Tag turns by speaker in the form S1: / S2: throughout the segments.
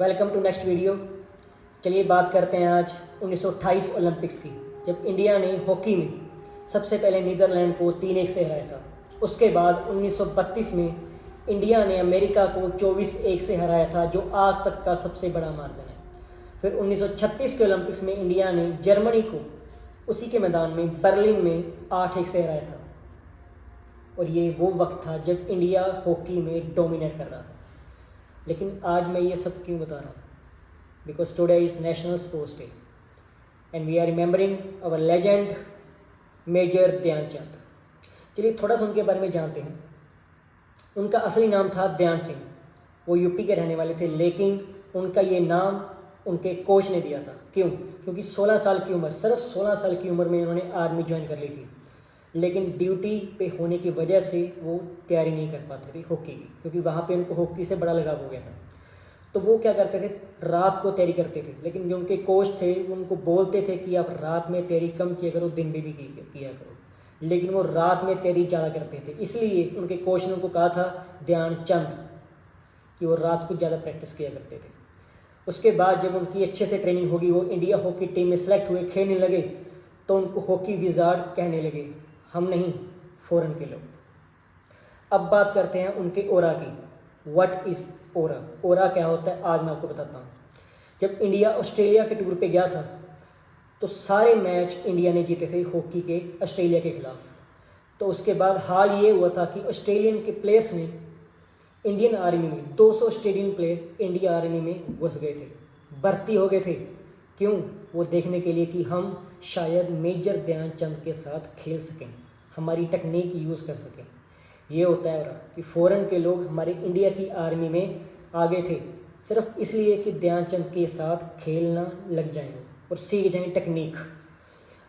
S1: Welcome to next video. चलिए बात करते हैं आज 1928 ओलंपिक्स की, जब इंडिया ने हॉकी में सबसे पहले नीदरलैंड को 3-1 से हराया था। उसके बाद 1932 में इंडिया ने अमेरिका को 24-1 से हराया था, जो आज तक का सबसे बड़ा मार्जिन है। फिर 1936 के ओलंपिक्स में इंडिया ने जर्मनी को उसी के मैदान में बर्लिन में 8-1 से हराया था। और ये वो वक्त था जब इंडिया हॉकी में डोमिनेट कर रहा था। लेकिन आज मैं ये सब क्यों बता रहा हूँ? Because today is national sports day and we are remembering our legend major Dhyanchand. चलिए थोड़ा सा उनके बारे में जानते हैं। उनका असली नाम था ध्यान सिंह। वो यूपी के रहने वाले थे, लेकिन उनका ये नाम उनके कोच ने दिया था। क्यों? क्योंकि 16 साल की उम्र, सिर्फ 16 साल की उम्र में उन्होंने आर्मी ज्वाइन कर ली थी, लेकिन ड्यूटी पे होने की वजह से वो तैयारी नहीं कर पाते थे हॉकी की, क्योंकि वहाँ पे उनको हॉकी से बड़ा लगाव हो गया था। तो वो क्या करते थे, रात को तैयारी करते थे। लेकिन जो उनके कोच थे वो उनको बोलते थे कि आप रात में तैयारी कम किया करो, दिन में भी किया करो। लेकिन वो रात में तैयारी ज़्यादा करते थे, इसलिए उनके कोच ने उनको कहा था ध्यानचंद, कि वो रात को ज़्यादा प्रैक्टिस किया करते थे। उसके बाद जब उनकी अच्छे से ट्रेनिंग होगी, वो इंडिया हॉकी टीम में सेलेक्ट हुए, खेलने लगे, तो उनको हॉकी विजार्ड कहने लगे, हम नहीं, फॉरेन के लोग। अब बात करते हैं उनके ओरा की। व्हाट इज़ ओरा? ओरा क्या होता है आज मैं आपको बताता हूँ। जब इंडिया ऑस्ट्रेलिया के टूर पे गया था, तो सारे मैच इंडिया ने जीते थे हॉकी के ऑस्ट्रेलिया के खिलाफ। तो उसके बाद हाल ये हुआ था कि ऑस्ट्रेलियन के प्लेयर्स ने इंडियन आर्मी में 200 ऑस्ट्रेलियन प्लेयर इंडिया आर्मी में घुस गए थे, भर्ती हो गए थे। क्यों? वो देखने के लिए कि हम शायद मेजर ध्यानचंद के साथ खेल सकें, हमारी टेक्निक यूज़ कर सकें। ये होता है कि फ़ॉरेन के लोग हमारे इंडिया की आर्मी में आ गए थे सिर्फ इसलिए कि ध्यानचंद के साथ खेलना लग जाएंगे और सीख जाएं टेक्निक।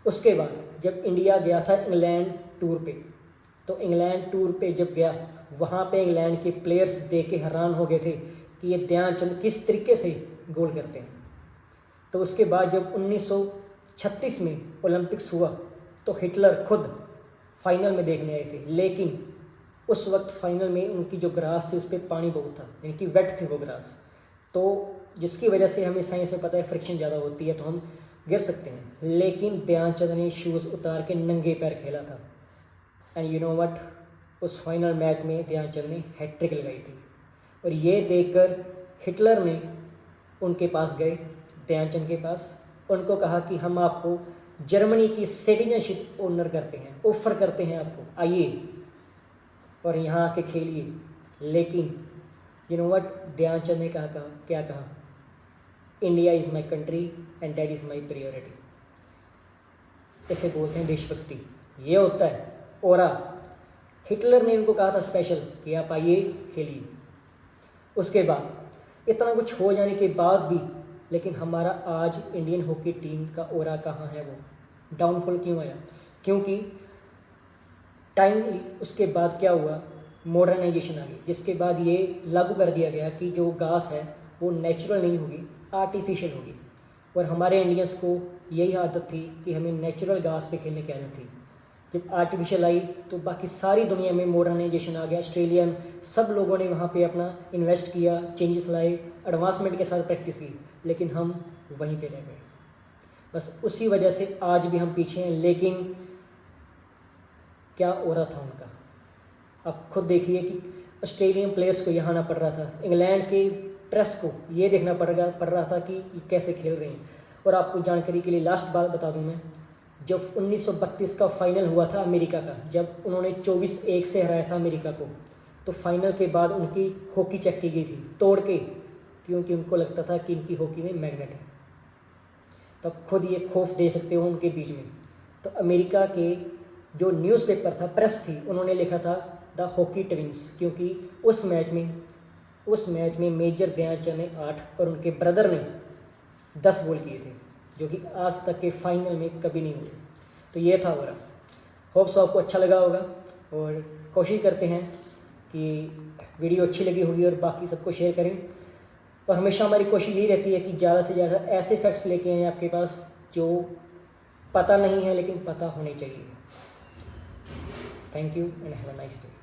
S1: उसके बाद जब इंडिया गया था इंग्लैंड टूर पे, तो इंग्लैंड टूर पे जब गया, वहाँ पे इंग्लैंड के प्लेयर्स देख के हैरान हो गए थे कि ये ध्यानचंद किस तरीके से गोल करते हैं। तो उसके बाद जब 1936 में ओलंपिक्स हुआ, तो हिटलर खुद फाइनल में देखने आए थे, लेकिन उस वक्त फाइनल में उनकी जो ग्रास थी उस पर पानी बहुत था, यानी कि वेट थी वो ग्रास, तो जिसकी वजह से हमें साइंस में पता है फ्रिक्शन ज़्यादा होती है, तो हम गिर सकते हैं। लेकिन ध्यानचंद ने शूज़ उतार के नंगे पैर खेला था। एंड यू नो व्हाट, उस फाइनल मैच में ध्यानचंद ने हैट्रिक लगाई थी। और ये देखकर हिटलर ने उनके पास गए, ध्यानचंद के पास, उनको कहा कि हम आपको जर्मनी की सिटीजनशिप ऑनर करते हैं, ऑफ़र करते हैं आपको, आइए और यहाँ आके खेलिए। लेकिन यू नो व्हाट, ध्यानचंद ने क्या कहा, India is my country and that is my priority. इसे बोलते हैं देशभक्ति। ये होता है ओरा। हिटलर ने इनको कहा था स्पेशल कि आप आइए खेलिए। उसके बाद इतना कुछ हो जाने के बाद भी, लेकिन हमारा आज इंडियन हॉकी टीम का ओरा कहाँ है? वो डाउनफॉल क्यों आया? क्योंकि टाइमली उसके बाद क्या हुआ, मॉडर्नाइजेशन आ गई, जिसके बाद ये लागू कर दिया गया कि जो घास है वो नेचुरल नहीं होगी, आर्टिफिशियल होगी। और हमारे इंडियंस को यही आदत थी कि हमें नेचुरल घास पे खेलने की आदत थी। जब आर्टिफिशियल आई तो बाकी सारी दुनिया में मॉडर्नाइजेशन आ गया, ऑस्ट्रेलियन सब लोगों ने वहाँ पे अपना इन्वेस्ट किया, चेंजेस लाए, एडवांसमेंट के साथ प्रैक्टिस की, लेकिन हम वहीं पे रह गए। बस उसी वजह से आज भी हम पीछे हैं। लेकिन क्या ओरा था उनका? आप खुद देखिए कि ऑस्ट्रेलियन प्लेयर्स को यहाँ आना पड़ रहा था, इंग्लैंड के प्रेस को ये देखना पड़ रहा था कि ये कैसे खेल रहे हैं। और आपको जानकारी के लिए लास्ट बात बता दूं मैं, जब 1932 का फाइनल हुआ था अमेरिका का, जब उन्होंने 24-1 से हराया था अमेरिका को, तो फाइनल के बाद उनकी हॉकी चेक की गई थी तोड़ के, क्योंकि उनको लगता था कि इनकी हॉकी में मैग्नेट है। तब खुद ये खौफ दे सकते हो उनके बीच में। तो अमेरिका के जो न्यूज़पेपर था, प्रेस थी, उन्होंने लिखा था द हॉकी ट्विंस, क्योंकि उस मैच में मेजर ध्यानचंद ने 8 और उनके ब्रदर ने 10 गोल किए थे, जो कि आज तक के फाइनल में कभी नहीं हुए। तो ये था ओरा। होप सो आपको अच्छा लगा होगा, और कोशिश करते हैं कि वीडियो अच्छी लगी होगी और बाकी सबको शेयर करें। और हमेशा हमारी कोशिश यही रहती है कि ज़्यादा से ज़्यादा ऐसे फैक्ट्स लेके आएँ आपके पास जो पता नहीं है लेकिन पता होने चाहिए। Thank you and have a nice day.